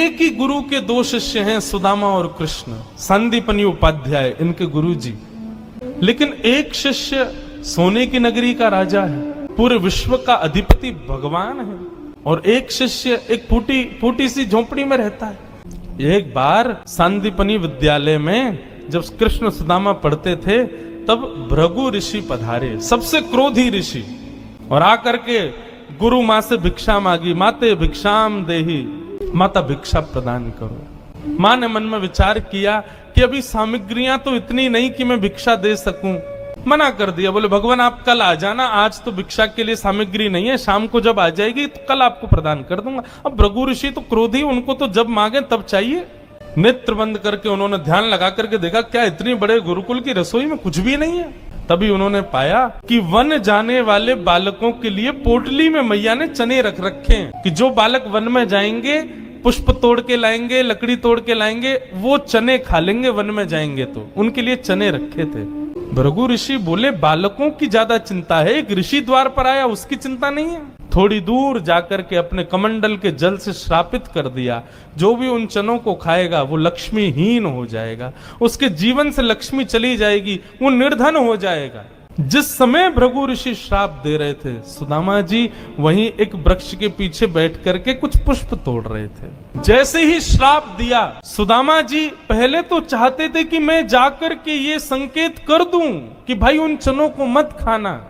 एक ही गुरु के दो शिष्य हैं, सुदामा और कृष्ण, संदीपनी उपाध्याय इनके गुरु जी। लेकिन एक शिष्य सोने की नगरी का राजा है, पूरे विश्व का अधिपति भगवान है, और एक शिष्य एक फूटी सी झोपड़ी में रहता है। एक बार संदीपनी विद्यालय में जब कृष्ण सुदामा पढ़ते थे तब भृगु ऋषि पधारे, सबसे क्रोधी ऋषि, और आकर के गुरु माँ से भिक्षा मांगी। माते भिक्षाम देहि, माता भिक्षा प्रदान करो। माँ ने मन में विचार किया कि अभी सामग्रियां तो इतनी नहीं कि मैं भिक्षा दे सकूं, मना कर दिया। बोले भगवान आप कल आ जाना, आज तो भिक्षा के लिए सामग्री नहीं है, शाम को जब आ जाएगी तो कल आपको प्रदान कर दूंगा। अब भृगु ऋषि तो क्रोधी, उनको तो जब मांगे तब चाहिए। नेत्र बंद करके उन्होंने ध्यान लगा करके देखा, क्या इतनी बड़े गुरुकुल की रसोई में कुछ भी नहीं है। तभी उन्होंने पाया कि वन जाने वाले बालकों के लिए पोटली में मैया ने चने रख रखे हैं, कि जो बालक वन में जाएंगे पुष्प तोड़ के लाएंगे, लकड़ी तोड़ के लाएंगे, वो चने खा लेंगे वन में जाएंगे तो, उनके लिए चने रखे थे। भृगु ऋषि बोले बालकों की ज्यादा चिंता है, एक ऋषि द्वार पर आया उसकी चिंता नहीं है। थोड़ी दूर जाकर के अपने कमंडल के जल से श्रापित कर दिया, जो भी उन चनों को खाएगा वो लक्ष्मीहीन हो जाएगा, उसके जीवन से लक्ष्मी चली जाएगी, वो निर्धन हो जाएगा। जिस समय भृगु ऋषि श्राप दे रहे थे, सुदामा जी वहीं एक वृक्ष के पीछे बैठ करके कुछ पुष्प तोड़ रहे थे। जैसे ही श्राप दिया, सुदामा जी पहले तो चाहते थे कि मैं जाकर के ये संकेत कर दूं कि भाई उन चनों को मत खाना,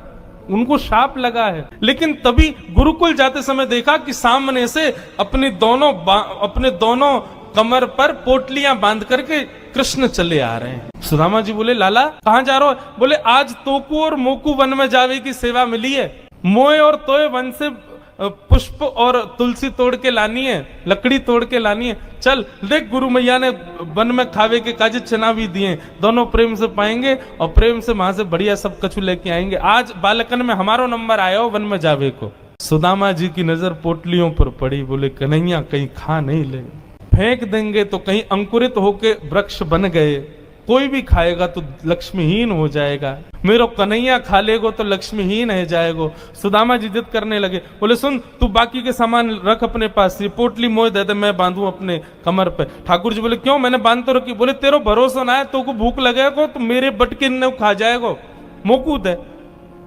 उनको शाप लगा है। लेकिन तभी गुरुकुल जाते समय देखा कि सामने से अपने दोनों कमर पर पोटलियां बांध करके कृष्ण चले आ रहे हैं। सुदामा जी बोले लाला कहां जा रहे हो? बोले आज तोकू और मोकू वन में जावे की सेवा मिली है, मोए और तोय वन से पुष्प और तुलसी तोड़ के लानी है, लकड़ी तोड़ के लानी है। चल देख, गुरु मैया ने वन में खावे के काजे चना भी दिए, दोनों प्रेम से पाएंगे और प्रेम से वहां से बढ़िया सब कछु लेके आएंगे। आज बालकन में हमारो नंबर आया हो वन में जावे को। सुदामा जी की नजर पोटलियों पर पड़ी, बोले कन्हैया कहीं खा नहीं ले, फेंक देंगे तो कहीं अंकुरित होके वृक्ष बन गए, कोई भी खाएगा तो लक्ष्मीहीन हो जाएगा, मेरो कन्हैया खा लेगो तो लक्ष्मीहीन है जाएगो। सुदामा जी जिद करने लगे, बोले सुन तू बाकी के सामान रख अपने पास, ये पोटली मोह दे दे मैं बांधू अपने कमर पे। ठाकुर जी बोले क्यों, मैंने बांध तो रखी। बोले तेरो भरोसा ना है, तो को भूख लगेगा तो मेरे बटके ने खा जाएगो, मोकूद है,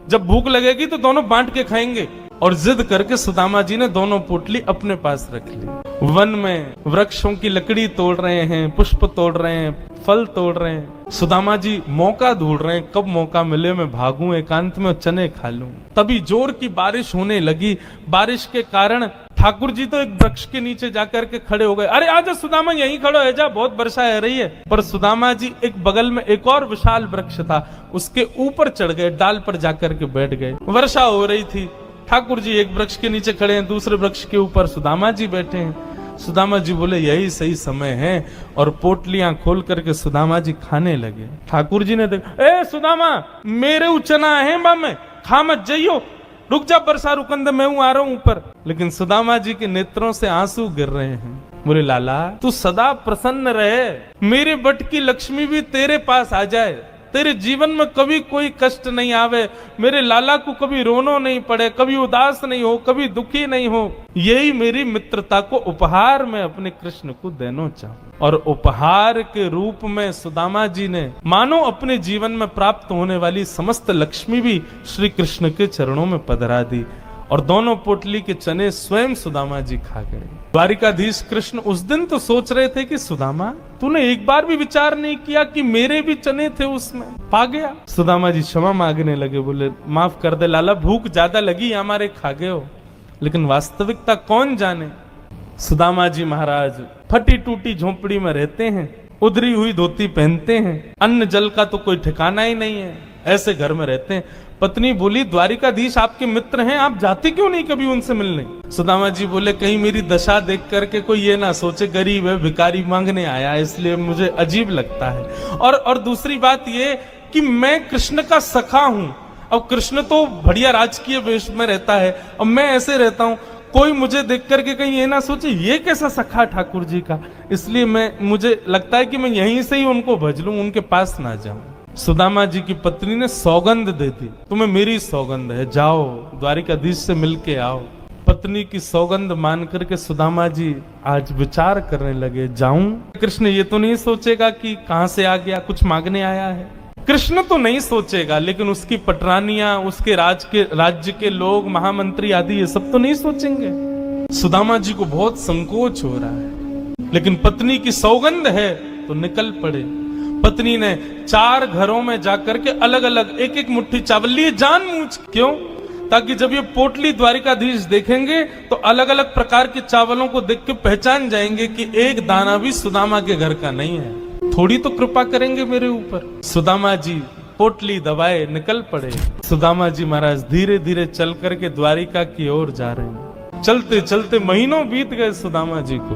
जब भूख लगेगी तो दोनों बांट के खाएंगे। और जिद करके सुदामा जी ने दोनों पोटली अपने पास रख ली। वन में वृक्षों की लकड़ी तोड़ रहे हैं, पुष्प तोड़ रहे हैं, फल तोड़ रहे हैं। सुदामा जी मौका ढूंढ रहे हैं, कब मौका मिले मैं भागूं एकांत में चने खा लूं। तभी जोर की बारिश होने लगी। बारिश के कारण ठाकुर जी तो एक वृक्ष के नीचे जाकर के खड़े हो गए। अरे आजा सुदामा यहीं खड़ो है जा, बहुत वर्षा हो रही है। पर सुदामा जी एक बगल में एक और विशाल वृक्ष था, उसके ऊपर चढ़ गए, डाल पर जाकर के बैठ गए। वर्षा हो रही थी, ठाकुर जी एक वृक्ष के नीचे खड़े हैं, दूसरे वृक्ष के ऊपर सुदामा जी बैठे हैं। सुदामा जी बोले यही सही समय है, और पोटलियां खोल करके सुदामा जी खाने लगे। ठाकुर जी ने देखा, ए सुदामा मेरे उचना है में खा मत जाइयो, रुक जा वर्षा रुकन दे, मैं आ रहा हूं ऊपर। लेकिन सुदामा जी के नेत्रों से आंसू गिर रहे हैं। बोले लाला तू सदा प्रसन्न रहे, मेरे बट की लक्ष्मी भी तेरे पास आ जाए, तेरे जीवन में कभी कोई कष्ट नहीं आवे, मेरे लाला को कभी रोनो नहीं पड़े, कभी उदास नहीं हो, कभी दुखी नहीं हो, यही मेरी मित्रता को उपहार में अपने कृष्ण को देना चाहूं। और उपहार के रूप में सुदामा जी ने मानो अपने जीवन में प्राप्त होने वाली समस्त लक्ष्मी भी श्री कृष्ण के चरणों में पधरा दी, और दोनों पोटली के चने स्वयं सुदामा जी खा गए। द्वारिकाधीश कृष्ण उस दिन तो सोच रहे थे कि सुदामा तूने एक बार भी विचार नहीं किया कि मेरे भी चने थे उसमें, पा गया। सुदामा जी क्षमा मांगने लगे, बोले माफ कर दे लाला, भूख ज्यादा लगी हमारे, खा गए हो। लेकिन वास्तविकता कौन जाने। सुदामा जी महाराज फटी टूटी झोपड़ी में रहते हैं, उधरी हुई धोती पहनते हैं, अन्न जल का तो कोई ठिकाना ही नहीं है, ऐसे घर में रहते हैं। पत्नी बोली द्वारिकाधीश आपके मित्र हैं, आप जाते क्यों नहीं कभी उनसे मिलने? सुदामा जी बोले कहीं मेरी दशा देख करके कोई ये ना सोचे गरीब है, भिखारी मांगने आया, इसलिए मुझे अजीब लगता है। और दूसरी बात ये कि मैं कृष्ण का सखा हूं, अब कृष्ण तो बढ़िया राजकीय वेश में रहता है, अब मैं ऐसे रहता हूं, कोई मुझे देख करके कहीं ये ना सोचे ये कैसा सखा ठाकुर जी का, इसलिए मुझे लगता है कि मैं यहीं से ही उनको भज लूं, उनके पास ना जाऊं। सुदामा जी की पत्नी ने सौगंध दे दी, तुम्हें मेरी सौगंध है, जाओ द्वारिकाधीश से मिलके आओ। पत्नी की सौगंध मान करके सुदामा जी आज विचार करने लगे, जाऊं? कृष्ण ये तो नहीं सोचेगा कि कहां से आ गया, कुछ मांगने आया है। कृष्ण तो नहीं सोचेगा, लेकिन उसकी पटरानियां, उसके राज्य के लोग, महामंत्री आदि ये सब तो नहीं सोचेंगे। सुदामा जी को बहुत संकोच हो रहा है, लेकिन पत्नी की सौगंध है तो निकल पड़े। पत्नी ने 4 घरों में जाकर के अलग अलग एक एक मुट्ठी चावल लिए, जानबूझ। क्यों? ताकि जब ये पोटली द्वारिकाधीश देखेंगे तो अलग अलग प्रकार के चावलों को देख के पहचान जाएंगे कि एक दाना भी सुदामा के घर का नहीं है। थोड़ी तो कृपा करेंगे मेरे ऊपर। सुदामा जी पोटली दबाए निकल पड़े। सुदामा जी महाराज धीरे धीरे चल करके द्वारिका की ओर जा रहे हैं। चलते चलते महीनों बीत गए सुदामा जी को।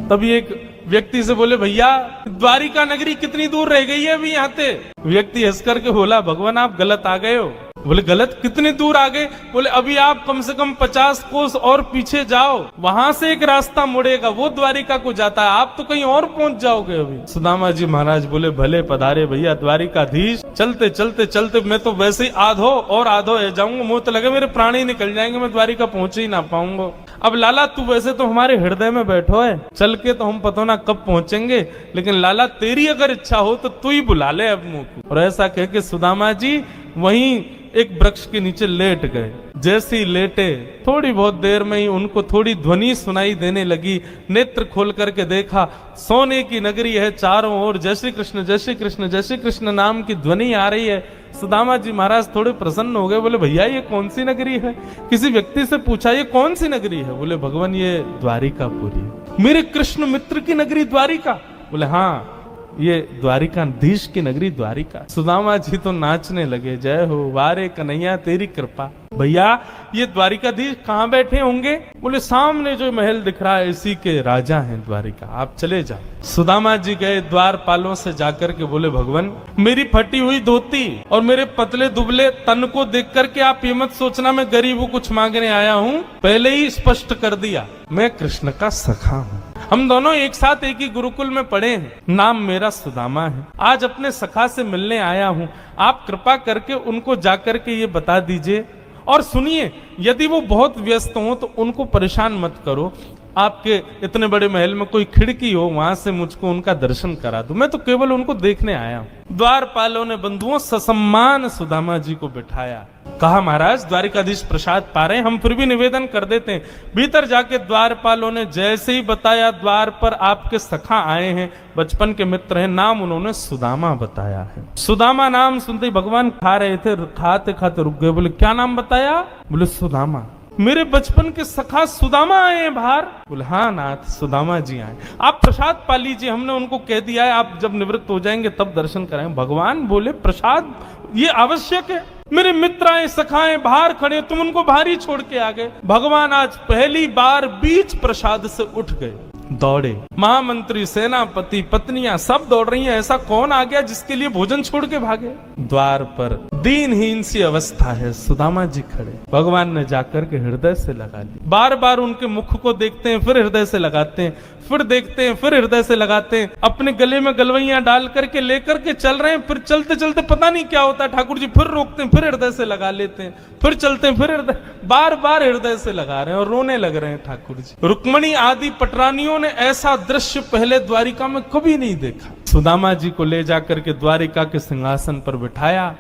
तभी एक व्यक्ति से बोले, भैया द्वारिका नगरी कितनी दूर रह गई है अभी यहाँ से? व्यक्ति हंस करके बोला, भगवान आप गलत आ गए हो। बोले गलत? कितनी दूर आ गए? बोले अभी आप कम से कम 50 कोस और पीछे जाओ, वहां से एक रास्ता मुड़ेगा, वो द्वारिका को जाता है, आप तो कहीं और पहुंच जाओगे अभी। सुदामा जी महाराज बोले, भले पधारे भैया द्वारिकाधीश। चलते चलते चलते मैं तो वैसे ही आधो और आधो रह जाऊंगा, मुझे तो लगे मेरे प्राण ही निकल जाएंगे, मैं द्वारिका पहुंच ही ना पाऊंगा। अब लाला तू वैसे तो हमारे हृदय में बैठो है, चल के तो हम पता ना कब पहुंचेंगे, लेकिन लाला तेरी अगर इच्छा हो तो तू ही बुला ले अब मुंह को। और ऐसा कह के सुदामा जी वहीं एक वृक्ष के नीचे लेट गए। जैसे ही लेटे थोड़ी बहुत देर में ही उनको थोड़ी ध्वनि सुनाई देने लगी। नेत्र खोल करके देखा, सोने की नगरी है, चारों ओर जय श्री कृष्ण जय श्री कृष्ण जय श्री कृष्ण नाम की ध्वनि आ रही है। सुदामा जी महाराज थोड़े प्रसन्न हो गए। बोले भैया ये कौन सी नगरी है? किसी व्यक्ति से पूछा ये कौन सी नगरी है? बोले भगवान ये द्वारिकापुरी। मेरे कृष्ण मित्र की नगरी द्वारिका? बोले हाँ ये द्वारिकाधीश की नगरी द्वारिका। सुदामा जी तो नाचने लगे, जय हो वारे कन्हैया तेरी कृपा। भैया ये द्वारिकाधीश कहाँ बैठे होंगे? बोले सामने जो महल दिख रहा है इसी के राजा हैं द्वारिका, आप चले जाओ। सुदामा जी गए द्वारपालों से जाकर के बोले, भगवान मेरी फटी हुई धोती और मेरे पतले दुबले तन को देख करके आप ये मत सोचना मैं गरीब हूँ कुछ मांगने आया हूँ। पहले ही स्पष्ट कर दिया मैं कृष्ण का सखा हूँ। हम दोनों एक साथ एक ही गुरुकुल में पढ़े हैं, नाम मेरा सुदामा है। आज अपने सखा से मिलने आया हूँ, आप कृपा करके उनको जाकर के ये बता दीजिए। और सुनिए, यदि वो बहुत व्यस्त हो तो उनको परेशान मत करो, आपके इतने बड़े महल में कोई खिड़की हो वहां से मुझको उनका दर्शन करा दो, मैं तो केवल उनको देखने आया हूं। द्वारपालों ने बंधुओं ससम्मान सुदामा जी को बिठाया। कहा महाराज द्वारिकाधीश प्रसाद पा रहे हैं, हम फिर भी निवेदन कर देते हैं। भीतर जाके द्वारपालों ने जैसे ही बताया, द्वार पर आपके सखा आए हैं, बचपन के मित्र हैं, नाम उन्होंने सुदामा बताया है। सुदामा नाम सुनते ही भगवान खा रहे थे, खाते खाते रुक गए। बोले क्या नाम बताया? बोले सुदामा। मेरे बचपन के सखा सुदामा आए हैं बाहर? बोले हाँ नाथ सुदामा जी आए। आप प्रसाद पा लीजिए, हमने उनको कह दिया है आप जब निवृत्त हो जाएंगे तब दर्शन कराएंगे। भगवान बोले प्रसाद ये आवश्यक है? मेरे मित्र आए सखाएं बाहर खड़े, तुम उनको बाहर ही छोड़ के आ गए। भगवान आज पहली बार बीच प्रसाद से उठ गए, दौड़े। महामंत्री, सेनापति, पत्नियां सब दौड़ रही हैं। ऐसा कौन आ गया जिसके लिए भोजन छोड़ के भागे? द्वार पर दीनहीन सी अवस्था है, सुदामा जी खड़े। भगवान ने जाकर के हृदय से लगा ली। बार बार उनके मुख को देखते हैं, फिर हृदय से लगाते हैं, फिर देखते हैं, फिर हृदय से लगाते हैं। अपने गले में गलवैयां डाल करके लेकर के चल रहे हैं। फिर चलते चलते पता नहीं क्या होता है, ठाकुर जी फिर रोकते हैं, फिर हृदय से लगा लेते हैं, फिर चलते हैं, फिर हृदय, बार बार हृदय से लगा रहे हैं और रोने लग रहे हैं ठाकुर जी। रुक्मणी आदि पटरानियों ने ऐसा दृश्य पहले द्वारिका में कभी नहीं देखा। सुदामा जी को ले जाकर के द्वारिका के सिंहासन पर बिठाया।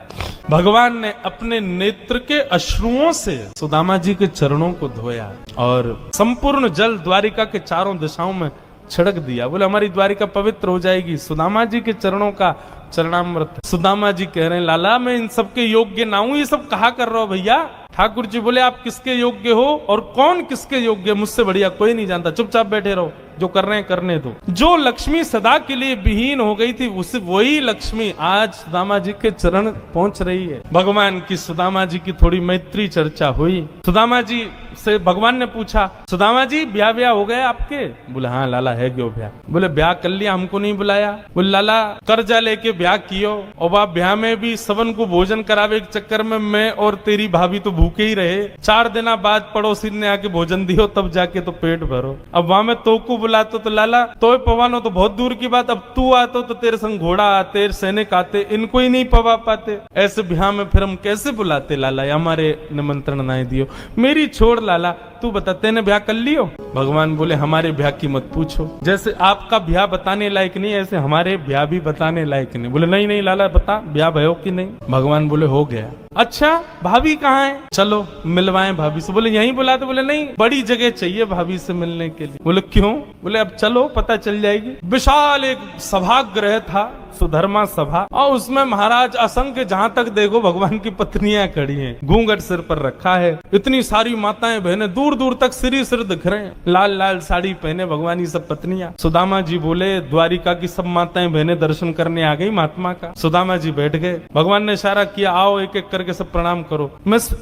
भगवान ने अपने नेत्र के अश्रुओं से सुदामा जी के चरणों को धोया और संपूर्ण जल द्वारिका के चारों दिशाओं में छिड़क दिया। बोले हमारी द्वारिका पवित्र हो जाएगी। सुदामा जी के चरणों का चरणामृत। सुदामा जी कह रहे हैं लाला मैं इन सबके योग्य ना हूं, ये सब कहा कर रहा हो भैया? ठाकुर जी बोले आप किसके योग्य हो और कौन किसके योग्य, मुझसे बढ़िया कोई नहीं जानता, चुपचाप बैठे रहो, जो कर रहे हैं करने दो। जो लक्ष्मी सदा के लिए विहीन हो गई थी उसे वही लक्ष्मी आज सुदामा जी के चरण पहुंच रही है। भगवान की सुदामा जी की थोड़ी मैत्री चर्चा हुई। सुदामा जी से भगवान ने पूछा, सुदामा जी ब्याह हो गए आपके? बोले हाँ लाला है क्यों ब्याह? बोले ब्याह कर लिया, हमको नहीं बुलाया? बोले लाला कर्जा लेके ब्याह कियो और वह ब्याह में भी सबन को भोजन करावे के चक्कर में मैं और तेरी भाभी तो भूखे ही रहे। 4 दिन बाद पड़ोसी ने आके भोजन दियो तब जाके तो पेट भरो। अब वहां में तो को बुलाते तो लाला तो पवानो तो बहुत दूर की बात, अब तू आतो तो तेरे संग घोड़ा आते, सैनिक आते, इनको ही नहीं पवा पाते। ऐसे ब्याह में फिर हम कैसे बुलाते लाला? हमारे निमंत्रण ना दियो। मेरी छोड़ लाला, तू बता तेने ब्याह कर लियो? भगवान बोले हमारे ब्याह की मत पूछो, जैसे आपका ब्याह बताने लायक नहीं ऐसे हमारे ब्याह भी बताने लायक नहीं। बोले नहीं नहीं लाला बता ब्याह भयो कि नहीं? भगवान बोले हो गया। अच्छा भाभी कहाँ है? चलो मिलवाएं भाभी से। बोले यहीं बुला दो। बोले नहीं बड़ी जगह चाहिए भाभी से मिलने के लिए। बोले क्यों? बोले अब चलो पता चल जाएगी। विशाल एक सभागृह था, सुधर्मा सभा, और उसमें महाराज असंख्य जहां तक देखो भगवान की पत्नियां खड़ी हैं, घूंघट सिर पर रखा है, इतनी सारी माताएं बहनें दूर दूर तक सिर दिख रहे हैं, लाल लाल साड़ी पहने भगवान की सब पत्नियां। सुदामा जी बोले द्वारिका की सब माताएं बहनें दर्शन करने आ गई महात्मा का। सुदामा जी बैठ गए, भगवान ने इशारा किया आओ एक एक करके सब प्रणाम करो।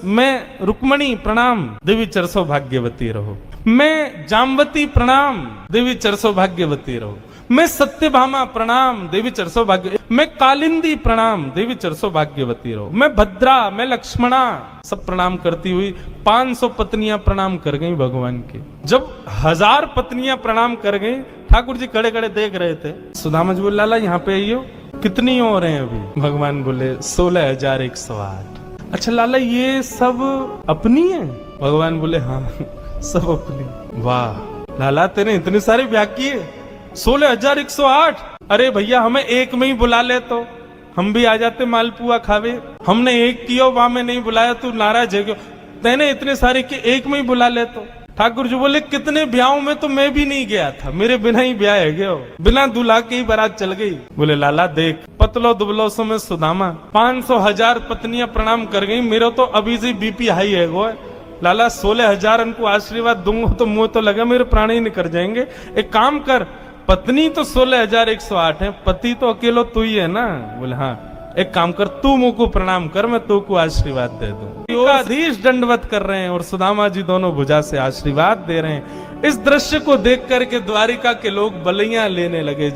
मैं रुक्मणी प्रणाम, देवी चरसो भाग्यवती रहो। मैं जामवती प्रणाम, देवी चरसो भाग्यवती रहो। मैं सत्यभामा प्रणाम, देवी चरसो भाग्य। मैं कालिंदी प्रणाम, देवी चरसो भाग्यवती रहो। मैं भद्रा, मैं लक्ष्मणा, सब प्रणाम करती हुई 500 पत्नियां प्रणाम कर गई भगवान की। जब 1000 पत्नियां प्रणाम कर गई, ठाकुर जी खड़े खड़े देख रहे थे। सुदामा जी बोले लाला यहाँ पे आइयो, कितनी और हैं अभी? भगवान बोले 16,108। अच्छा लाला ये सब अपनी है? भगवान बोले हाँ सब अपनी। वाह लाला तेने इतने सारे ब्याह किए, 16,108। अरे भैया हमें एक में ही बुला ले तो हम भी आ जाते मालपुआ खावे। हमने एक किया वहां में नहीं बुलाया, तू नाराज है क्यों? तेने इतने सारे के एक में ही बुला ले तो। ठाकुर जी बोले कितने ब्याहों में तो मैं भी नहीं गया था, मेरे बिना ही ब्याह है गया, बिना दूल्हा के ही बारात चल गई। बोले लाला देख पतलो दुबलो सो में सुदामा 500,000 पत्नियां प्रणाम कर गई, मेरा तो अभी से बीपी हाई है गो। लाला 16,000 उनको आशीर्वाद दूंगा तो मुंह तो लगा मेरे प्राण ही निकल जाएंगे। एक काम कर, पत्नी तो 16,108 है, पति तो अकेलो तू ही है ना? बोले हाँ। एक काम कर तू मुंह को प्रणाम कर, मैं तू को आशीर्वाद दे दूं। योगाधीश दंडवत कर रहे हैं और सुदामा जी दोनों भुजा से आशीर्वाद दे रहे हैं। इस दृश्य को देख करके द्वारिका के लोग बलियां लेने लगे।